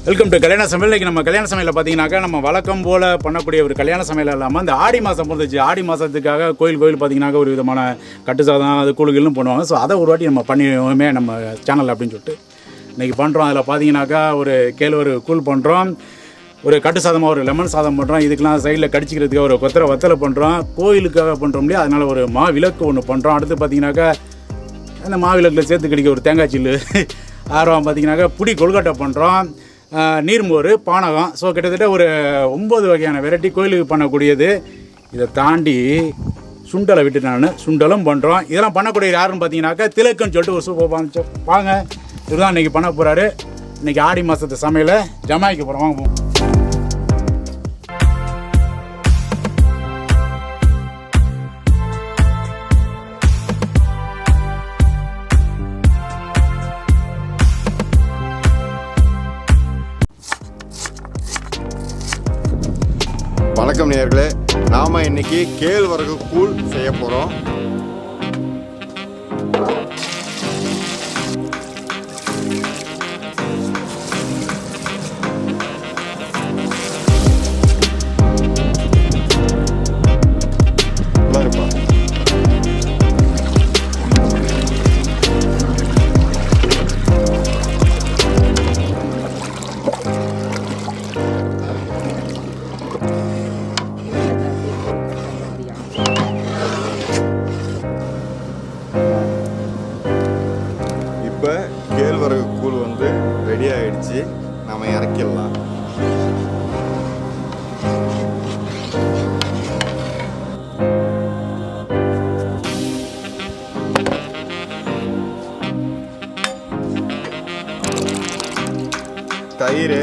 Welcome to கல்யாண சமையல். இன்றைக்கி நம்ம கல்யாண சமையலில் பார்த்தீங்கன்னாக்கா நம்ம வழக்கம் போல் பண்ணக்கூடிய ஒரு கல்யாண சமையல் இல்லாமல் இந்த ஆடி மாதம் பிறந்துச்சு. ஆடி மாதத்துக்காக கோயில் பார்த்தீங்கன்னாக்கா ஒரு விதமான கட்டு சாதம் அது கூழுகளும் பண்ணுவாங்க. ஸோ அதை ஒரு வாட்டி நம்ம பண்ணிடுவோமே நம்ம சேனல் அப்படின்னு சொல்லிட்டு இன்றைக்கி பண்ணுறோம். அதில் பார்த்தீங்கன்னாக்கா ஒரு கேழ்வரகு கூழ் பண்ணுறோம், ஒரு கட்டு சாதமாக ஒரு லெமன் சாதம் பண்ணுறோம், இதுக்கெலாம் சைடில் கடிச்சிக்கிறதுக்காக ஒரு கொத்தரை வத்தலை பண்ணுறோம், கோயிலுக்காக பண்ணுறோம் இல்லையா, அதனால் ஒரு மாவிளக்கு ஒன்று பண்ணுறோம். அடுத்து பார்த்தீங்கன்னாக்கா அந்த மாவிளக்கில் சேர்த்து கடிக்க ஒரு தேங்காய் சில்லு ஆர்வம் பார்த்தீங்கன்னாக்கா புடி கொழுக்கட்டை பண்ணுறோம், நீர்மோர், பானகம். ஸோ கிட்டத்தட்ட ஒரு 9 வகையான வெரைட்டி கோயிலுக்கு பண்ணக்கூடியது. இதை தாண்டி சுண்டலை விட்டு நான் சுண்டலும் பண்ணுறோம். இதெல்லாம் பண்ணக்கூடிய யாருன்னு பார்த்தீங்கன்னாக்கா திலக்குன்னு சொல்லிட்டு ஒரு சூப்பர் வாங்க. இதுதான் இன்றைக்கி பண்ண போகிறாரு. இன்றைக்கி ஆடி மாதத்து சமையலை ஜமாய்க்க போகிறோம். வாங்க. வணக்கம் நேயர்களே, நாம இன்னைக்கு கேழ்வரகு கூழ் செய்ய போறோம். இப்போ கேழ்வரகு கூழ் ரெடி ஆயிடுச்சு, நம்ம இறக்கிடலாம். தயிர்,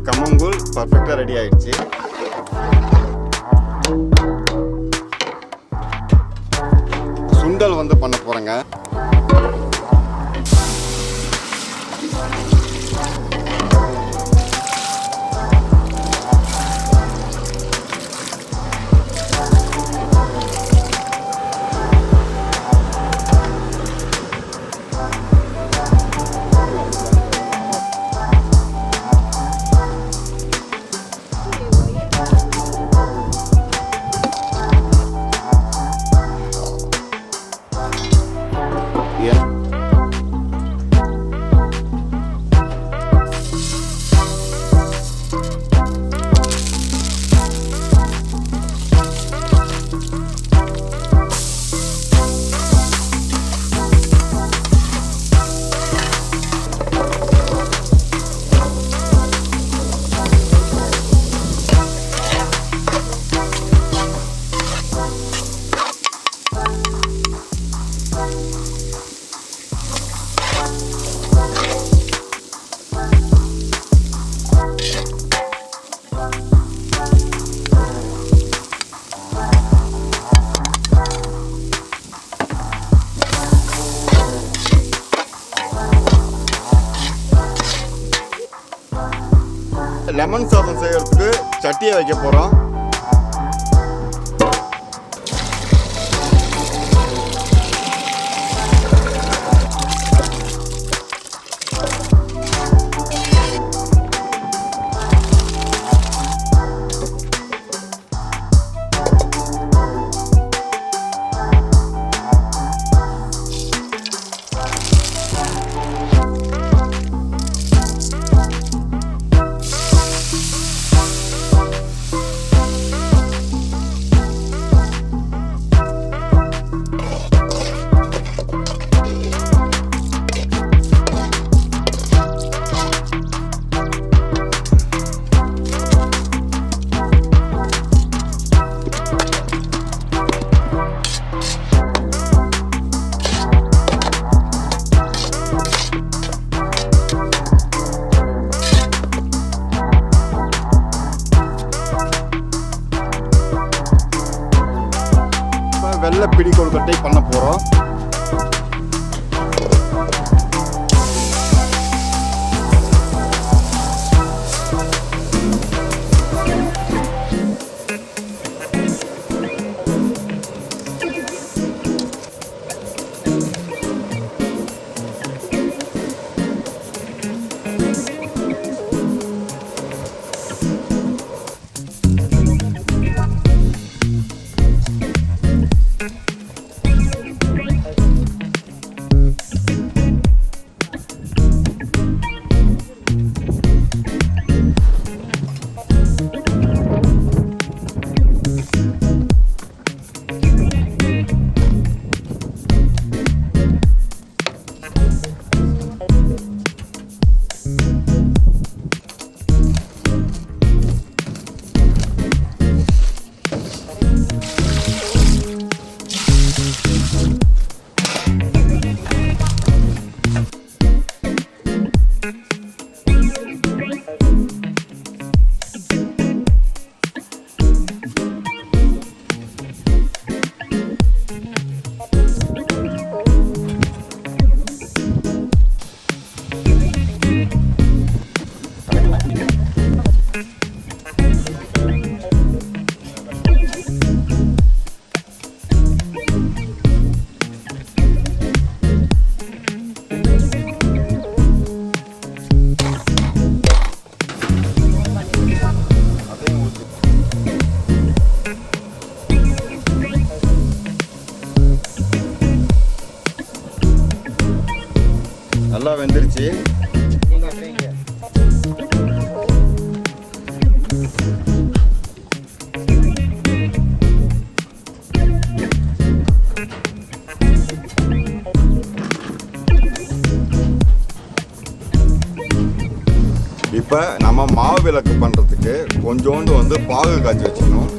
கம்மங்கூழ் பர்ஃபெக்டாக ரெடி ஆயிடுச்சு. சுண்டல் பண்ண போகிறேங்க. லெமன் சாதம் செய்யறதுக்கு சட்டியை வைக்க போகிறோம். போகிறோம். நல்லா வெந்துருச்சு. இப்போ நம்ம மாவு விளக்கு பண்ணுறதுக்கு கொஞ்சோண்டு வந்து பாகு காய்ச்சி வச்சுக்கணும்.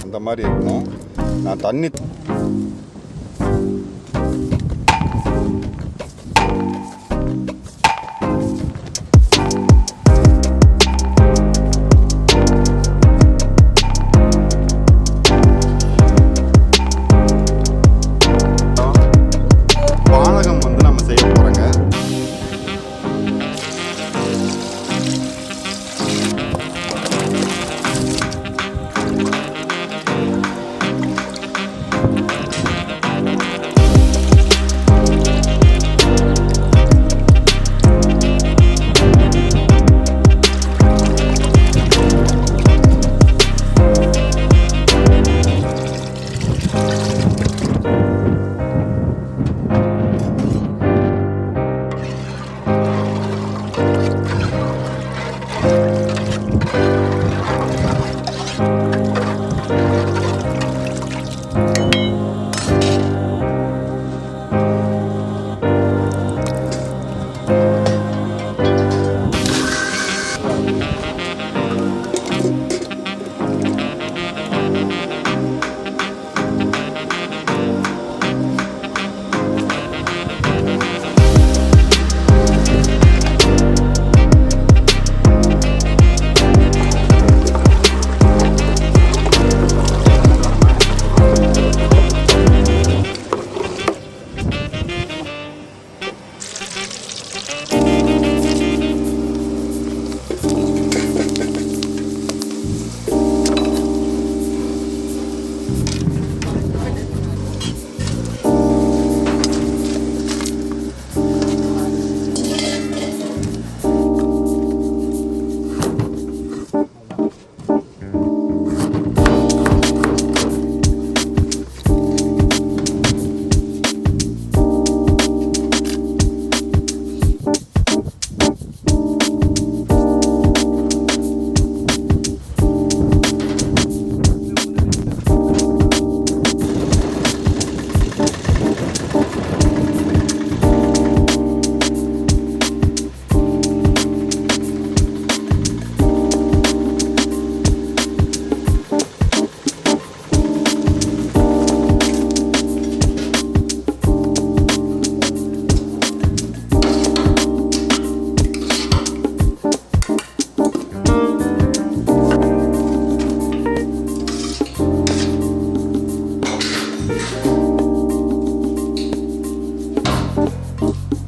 இந்த மாதிரி இருக்கணும். நான் தண்ணி பானகம் வந்து நம்ம செய்ய போறோங்க.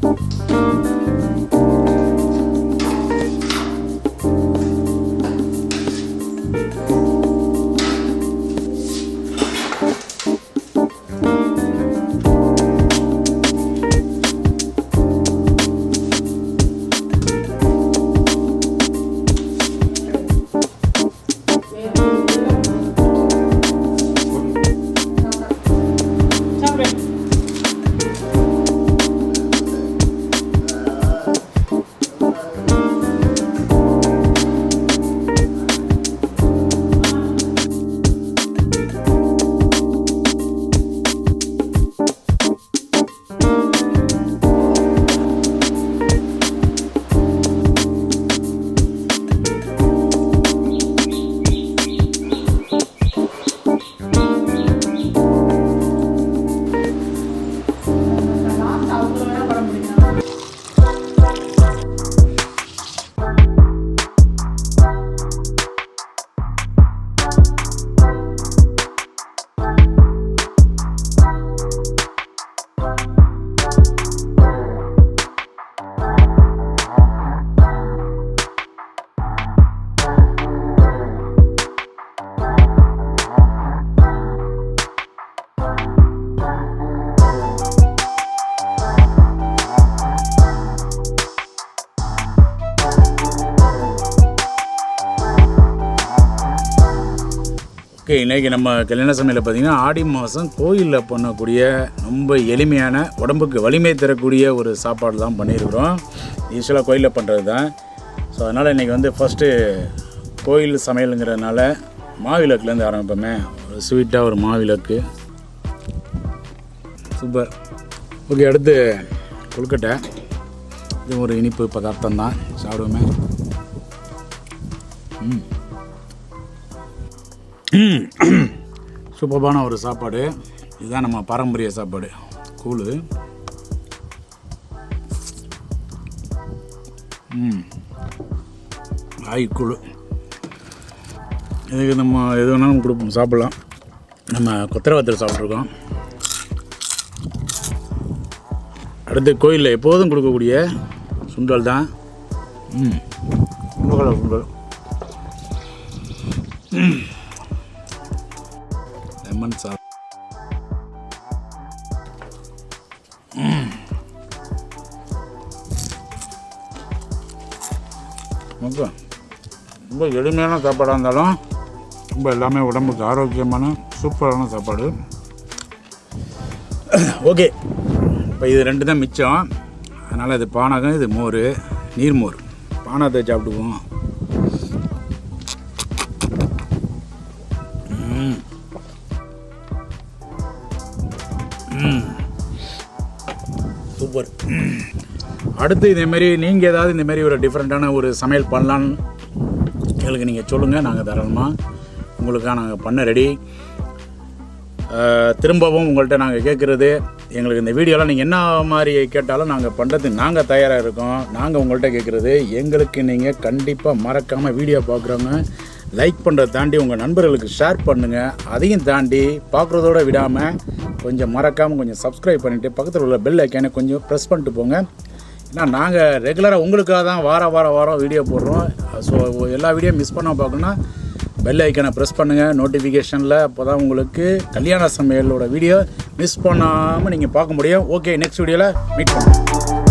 ஓகே, இன்றைக்கி நம்ம கல்யாண சமையலில் பார்த்திங்கன்னா ஆடி மாதம் கோயிலில் பண்ணக்கூடிய ரொம்ப எளிமையான உடம்புக்கு வலிமை தரக்கூடிய ஒரு சாப்பாடு தான் பண்ணியிருக்கிறோம். யூஸ்வலாக கோயிலில் பண்ணுறது தான். ஸோ அதனால் இன்றைக்கி வந்து ஃபஸ்ட்டு கோயில் சமையலுங்கிறதுனால மாவிளக்குலேருந்து ஆரம்பிப்போமே. ஒரு ஸ்வீட்டாக ஒரு மாவிளக்கு சூப்பர். ஓகே, அடுத்து கொழுக்கட்டை. இது ஒரு இனிப்பு பதார்த்தம் தான், சாப்பிடுவோமே. சூப்பரான ஒரு சாப்பாடு. இதுதான் நம்ம பாரம்பரிய சாப்பாடு, கூழ். ஆய்க்கூழ். இதுக்கு நம்ம எது வேணாலும் கொடுப்போம், சாப்பிட்லாம். நம்ம கொத்தரவத்தில் சாப்பிட்ருக்கோம். அடுத்து கோயிலில் எப்போதும் கொடுக்கக்கூடிய சுண்டல் தான். சுண்டல் லெமன் சாதம். ரொம்ப எளிமையான சாப்பாடாக இருந்தாலும் ரொம்ப எல்லாமே உடம்புக்கு ஆரோக்கியமான சூப்பரான சாப்பாடு. ஓகே, இப்போ இது ரெண்டு தான் மிச்சம். அதனால் இது பானகம், இது மோர், நீர்மோர். பானகத்தை சாப்பிடுவோம். சூப்பர். அடுத்து இதேமாரி நீங்கள் ஏதாவது இந்தமாரி ஒரு டிஃப்ரெண்ட்டான ஒரு சமையல் பண்ணலான்னு எங்களுக்கு நீங்கள் சொல்லுங்கள். நாங்கள் தாராளமாக உங்களுக்காக நாங்கள் பண்ண ரெடி. திரும்பவும் உங்கள்கிட்ட நாங்கள் கேட்குறது, எங்களுக்கு இந்த வீடியோலாம் நீங்கள் என்ன மாதிரி கேட்டாலும் நாங்கள் பண்ணுறதுக்கு நாங்கள் தயாராக இருக்கோம். நாங்கள் உங்கள்கிட்ட கேட்குறது, எங்களுக்கு நீங்கள் கண்டிப்பாக மறக்காமல் வீடியோ பார்க்குறவங்க லைக் பண்ணுறதை தாண்டி உங்கள் நண்பர்களுக்கு ஷேர் பண்ணுங்கள். அதையும் தாண்டி பார்க்குறதோடு விடாமல் கொஞ்சம் மறக்காமல் கொஞ்சம் சப்ஸ்கிரைப் பண்ணிவிட்டு பக்கத்தில் உள்ள பெல் ஐக்கானை கொஞ்சம் ப்ரெஸ் பண்ணிட்டு போங்க. ஏன்னா நாங்கள் ரெகுலராக உங்களுக்காக தான் வாரம் வீடியோ போடுறோம். ஸோ எல்லா வீடியோ மிஸ் பண்ணால் பார்க்கணுன்னா பெல் ஐக்கானை ப்ரெஸ் பண்ணுங்கள் நோட்டிஃபிகேஷனில். அப்போ தான் உங்களுக்கு கல்யாண சமையலோட வீடியோ மிஸ் பண்ணாமல் நீங்கள் பார்க்க முடியும். ஓகே, நெக்ஸ்ட் வீடியோவில் மீட் பண்ணுங்கள்.